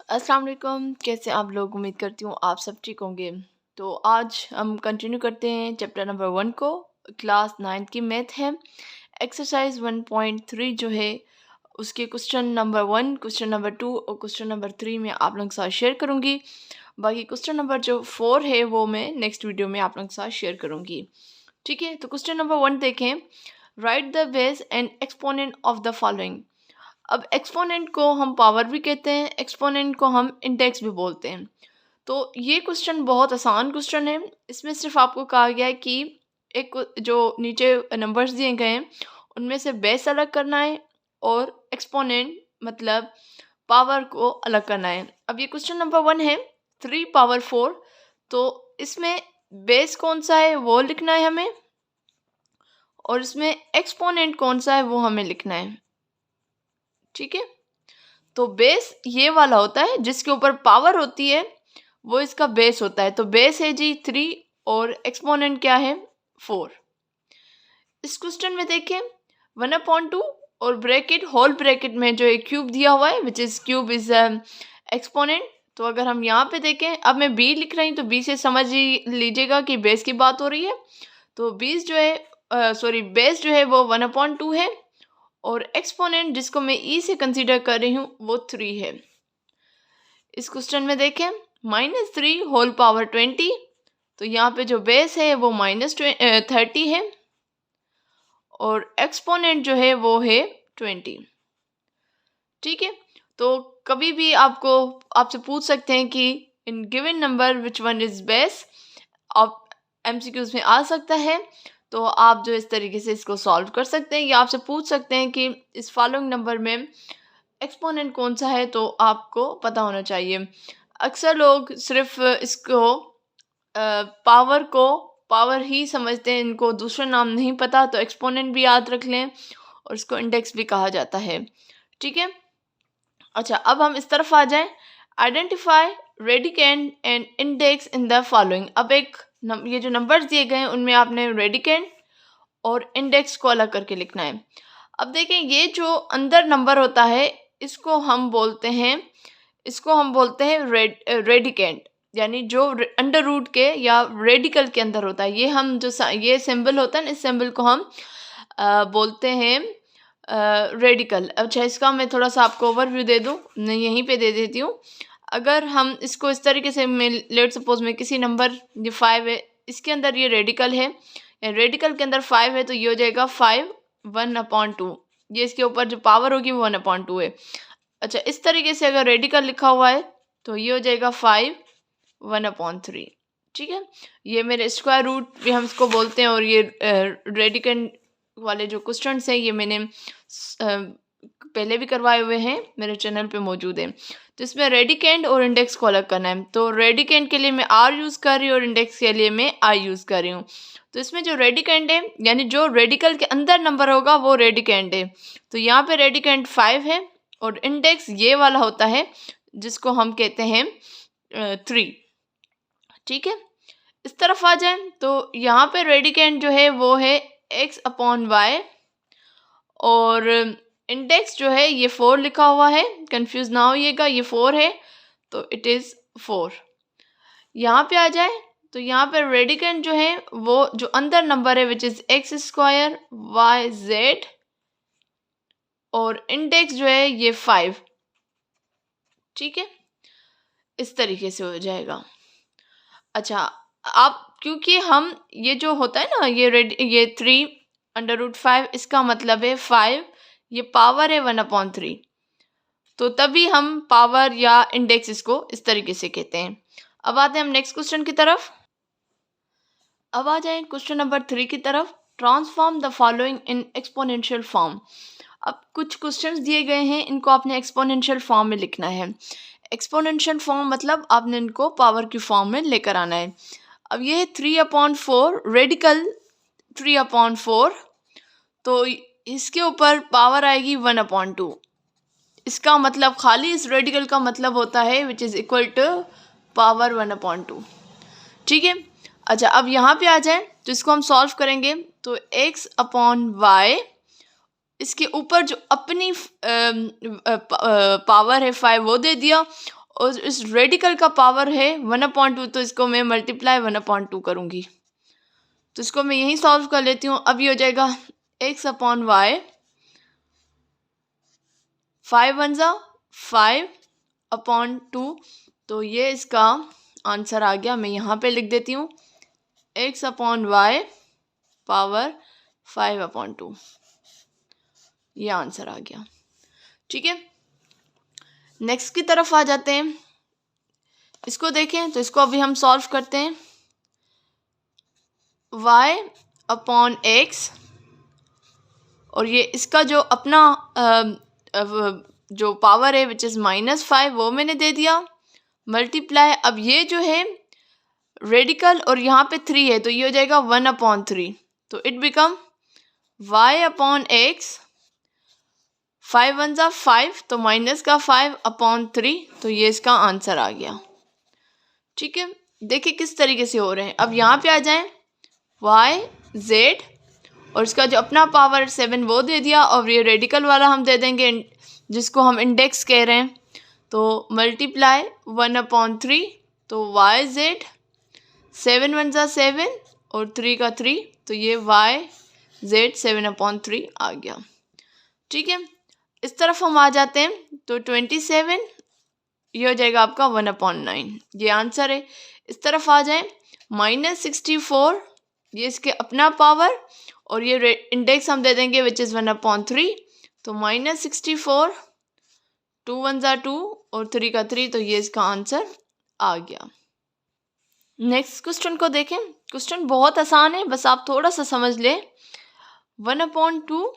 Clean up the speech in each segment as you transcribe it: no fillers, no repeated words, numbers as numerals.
अस्सलाम वालेकुम। कैसे आप लोग? उम्मीद करती हूँ आप सब ठीक होंगे। तो आज हम कंटिन्यू करते हैं चैप्टर नंबर 1 को। क्लास 9 की मैथ है। एक्सरसाइज 1.3 जो है उसके क्वेश्चन नंबर 1, क्वेश्चन नंबर 2 और क्वेश्चन नंबर 3 में आप लोगों के साथ शेयर करूँगी। बाकी क्वेश्चन नंबर जो 4 है वो मैं नेक्स्ट वीडियो में आप लोगों के साथ शेयर करूँगी। ठीक है, तो क्वेश्चन नंबर 1 देखें। Right the base and exponent of the following. अब एक्सपोनेंट को हम पावर भी कहते हैं, एक्सपोनेंट को हम इंडेक्स भी बोलते हैं। तो ये क्वेश्चन बहुत आसान क्वेश्चन है। इसमें सिर्फ आपको कहा गया है कि एक जो नीचे नंबर्स दिए गए हैं उनमें से बेस अलग करना है और एक्सपोनेंट मतलब पावर को अलग करना है। अब ये क्वेश्चन नंबर 1 है 3 पावर 4। तो इसमें बेस कौन सा है वो लिखना है हमें, और इसमें एक्सपोनेंट कौन सा है वो हमें लिखना है। ठीक है, तो बेस ये वाला होता है जिसके ऊपर पावर होती है, वो इसका बेस होता है। तो बेस है जी 3 और एक्सपोनेंट क्या है 4। इस क्वेश्चन में देखें 1/2 और ब्रैकेट होल ब्रैकेट में जो एक क्यूब दिया हुआ है which is cube is exponent. तो अगर हम यहाँ पे देखें, अब मैं बी लिख रही हूँ तो बी से समझ ही लीजिएगा कि बेस की बात हो रही है। तो बेस जो है वो 1/2 है और एक्सपोनेंट जिसको मैं ई से कंसीडर कर रही हूँ वो 3 है। इस क्वेश्चन में देखें -3 होल पावर 20। तो यहाँ पे जो बेस है वो -30 है और एक्सपोनेंट जो है वो है 20। ठीक है, तो कभी भी आपसे पूछ सकते हैं कि in given number which one is base. आप एमसीक्यूज में आ सकता है, तो आप जो इस तरीके से इसको सॉल्व कर सकते हैं या आपसे पूछ सकते हैं कि इस फॉलोइंग नंबर में एक्सपोनेंट कौन सा है, तो आपको पता होना चाहिए। अक्सर लोग सिर्फ इसको पावर को पावर ही समझते हैं, इनको दूसरा नाम नहीं पता। तो एक्सपोनेंट भी याद रख लें और इसको इंडेक्स भी कहा जाता है। ठीक है, अच्छा अब हम इस तरफ आ जाएं। Identify radicand and index in the following. अब ये जो नंबर्स दिए गए हैं उनमें आपने रेडिकेंड और इंडेक्स को अलग करके लिखना है। अब देखें, ये जो अंदर नंबर होता है इसको हम बोलते हैं रेडिकेंड, यानी जो अंडर रूट के या रेडिकल के अंदर होता है। ये सिंबल होता है ना, इस सिंबल को हम बोलते हैं रेडिकल। अच्छा, इसका मैं थोड़ा सा आपको ओवरव्यू दे दूं, मैं यहीं पे दे देती हूँ। अगर हम इसको इस तरीके से लेट सपोज में किसी नंबर ये 5 है, इसके अंदर ये रेडिकल है, रेडिकल के अंदर 5 है, तो ये हो जाएगा 5 1/2। ये इसके ऊपर जो पावर होगी वो 1/2 है। अच्छा, इस तरीके से अगर रेडिकल लिखा हुआ है तो ये हो जाएगा 5 1/3। ठीक है, ये मेरे स्क्वायर रूट भी हम इसको बोलते हैं। और ये रेडिकल वाले जो क्वेश्चन हैं ये मैंने पहले भी करवाए हुए हैं, मेरे चैनल पे मौजूद है। तो इसमें रेडिकेंड और इंडेक्स को अलग करना है। तो रेडिकेंड के लिए मैं आर यूज़ कर रही हूँ और इंडेक्स के लिए मैं आई यूज़ कर रही हूँ। तो इसमें जो रेडिकेंड है यानी जो रेडिकल के अंदर नंबर होगा वो रेडिकेंड है। तो यहाँ पे रेडिकेंड 5 है और इंडेक्स ये वाला होता है जिसको हम कहते हैं 3। ठीक है, इस तरफ आ जाए तो यहाँ पे रेडिकेंड जो है वो है x/y और इंडेक्स जो है ये 4 लिखा हुआ है, कंफ्यूज ना होइएगा, ये 4 है तो इट इज़ 4। यहाँ पे आ जाए तो यहाँ पे रेडिकेंड जो है वो जो अंदर नंबर है which is x² y z और इंडेक्स जो है ये 5। ठीक है, इस तरीके से हो जाएगा। अच्छा, आप क्योंकि हम ये जो होता है ना ये 3/5, इसका मतलब है 5, ये पावर है 1/3। तो तभी हम पावर या इंडेक्स इसको इस तरीके से कहते हैं। अब आते हैं हम नेक्स्ट क्वेश्चन की तरफ। अब आ जाएं क्वेश्चन नंबर 3 की तरफ। Transform the following in exponential form. अब कुछ क्वेश्चंस दिए गए हैं, इनको आपने एक्सपोनेंशियल फॉर्म में लिखना है। एक्सपोनेंशियल फॉर्म मतलब आपने इनको पावर की फॉर्म में लेकर आना है। अब ये 3/4 रेडिकल 3/4, तो इसके ऊपर पावर आएगी 1/2। इसका मतलब खाली इस रेडिकल का मतलब होता है which is equal to power 1/2। ठीक है, अच्छा अब यहाँ पे आ जाए तो इसको हम सॉल्व करेंगे। तो x/y, इसके ऊपर जो अपनी पावर है 5 वो दे दिया और इस रेडिकल का पावर है 1/2, तो इसको मैं मल्टीप्लाई 1/2 करूँगी। तो इसको मैं यहीं सॉल्व कर लेती हूँ। अब ये हो जाएगा x/y, 5 1 जा 5/2, तो ये इसका आंसर आ गया। मैं यहाँ पे लिख देती हूँ x/y पावर 5/2, ये आंसर आ गया। ठीक है, नेक्स्ट की तरफ आ जाते हैं। इसको देखें तो इसको अभी हम सॉल्व करते हैं। y/x, और ये इसका जो अपना जो पावर है विच इज़ -5 वो मैंने दे दिया, मल्टीप्लाई। अब ये जो है रेडिकल और यहाँ पे 3 है, तो ये हो जाएगा 1/3, तो इट बिकम y/x, 5 1 जा 5, तो माइनस का 5/3, तो ये इसका आंसर आ गया। ठीक है, देखिए किस तरीके से हो रहे हैं। अब यहाँ पे आ जाएं, y z, और इसका जो अपना पावर 7 वो दे दिया, और ये रेडिकल वाला हम दे देंगे जिसको हम इंडेक्स कह रहे हैं, तो मल्टीप्लाई 1/3, तो y z, 7 1 जा 7 और 3 का 3, तो ये y z 7/3 आ गया। ठीक है, इस तरफ हम आ जाते हैं, तो 27, ये हो जाएगा आपका 1/9, ये आंसर है। इस तरफ आ जाएं, -64, ये इसके अपना पावर, और ये इंडेक्स हम दे देंगे विच इज़ 1/3, तो -64, 2 1 जा 2 और 3 का 3, तो ये इसका आंसर आ गया। नेक्स्ट क्वेश्चन को देखें। क्वेश्चन बहुत आसान है, बस आप थोड़ा सा समझ लें। 1/2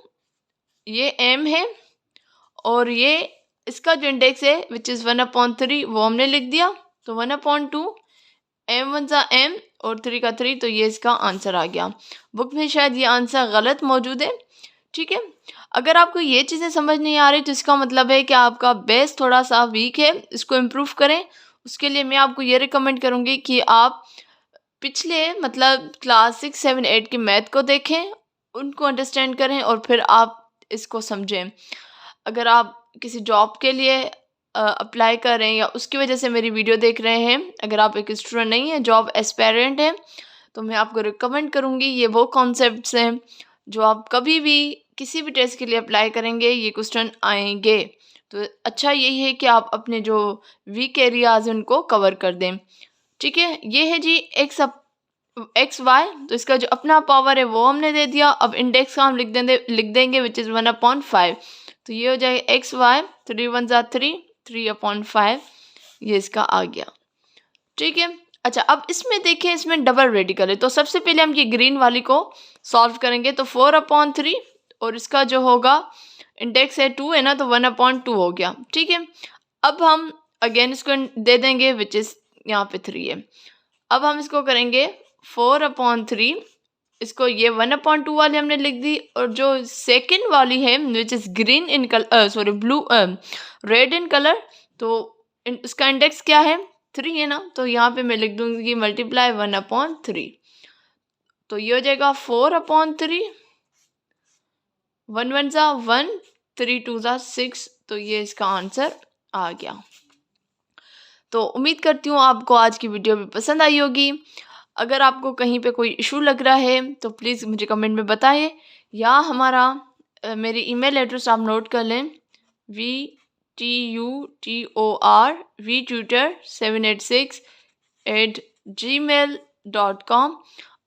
ये m है, और ये इसका जो इंडेक्स है विच इज़ 1/3 वो हमने लिख दिया, तो 1/2 m 1 जा m और 3 का 3, तो ये इसका आंसर आ गया। बुक में शायद ये आंसर गलत मौजूद है। ठीक है, अगर आपको ये चीज़ें समझ नहीं आ रही तो इसका मतलब है कि आपका बेस थोड़ा सा वीक है, इसको इम्प्रूव करें। उसके लिए मैं आपको ये रिकमेंड करूँगी कि आप पिछले मतलब क्लास 6 7 8 के मैथ को देखें, उनको अंडरस्टैंड करें, और फिर आप इसको समझें। अगर आप किसी जॉब के लिए अप्लाई कर रहे हैं या उसकी वजह से मेरी वीडियो देख रहे हैं, अगर आप एक स्टूडेंट नहीं है, जॉब एस्पायरेंट है, तो मैं आपको रिकमेंड करूँगी ये वो कॉन्सेप्ट्स हैं जो आप कभी भी किसी भी टेस्ट के लिए अप्लाई करेंगे, ये क्वेश्चन आएंगे। तो अच्छा यही है कि आप अपने जो वीक एरियाज हैं उनको कवर कर दें। ठीक है, ये है जी एक्स वाई, तो इसका जो अपना पावर है वो हमने दे दिया। अब इंडेक्स का हम लिख देंगे विच इज़ 1/5, तो ये हो जाएगा एक्स वाई, 3 1 जा 3, 3/5, ये इसका आ गया। ठीक है, अच्छा अब इसमें देखिए, इसमें डबल रेडिकल है, तो सबसे पहले हम ये ग्रीन वाली को सॉल्व करेंगे, तो 4/3, और इसका जो होगा इंडेक्स है 2 है ना, तो 1/2 हो गया। ठीक है, अब हम अगेन इसको दे देंगे विच इज़ यहाँ पे 3 है। अब हम इसको करेंगे 4/3, इसको ये 1/2 वाली हमने लिख दी, और जो सेकंड वाली है which is green in colour, sorry blue red in colour, तो इसका इंडेक्स क्या है 3 है ना, तो यहाँ पे मैं लिख दूंगी मल्टीप्लाई 1/3, तो ये हो जाएगा 4/3, 1 1 जा 1, 3 2 जा 6, तो ये इसका आंसर आ गया। तो उम्मीद करती हूँ आपको आज की वीडियो भी पसंद आई होगी। अगर आपको कहीं पे कोई इशू लग रहा है तो प्लीज़ मुझे कमेंट में बताएं, या हमारा मेरी ईमेल एड्रेस आप नोट कर लें, vtutor786@gmail.com।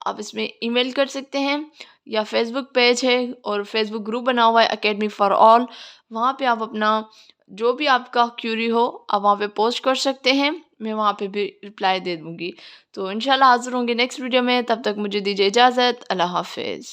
आप इसमें ईमेल कर सकते हैं, या फेसबुक पेज है और फेसबुक ग्रुप बना हुआ है अकेडमी फॉर ऑल, वहाँ पे आप अपना जो भी आपका क्यूरी हो आप वहाँ पे पोस्ट कर सकते हैं, मैं वहाँ पे भी रिप्लाई दे दूँगी। तो इंशाल्लाह हाज़िर होंगे नेक्स्ट वीडियो में, तब तक मुझे दीजिए इजाज़त। अल्लाह हाफिज़।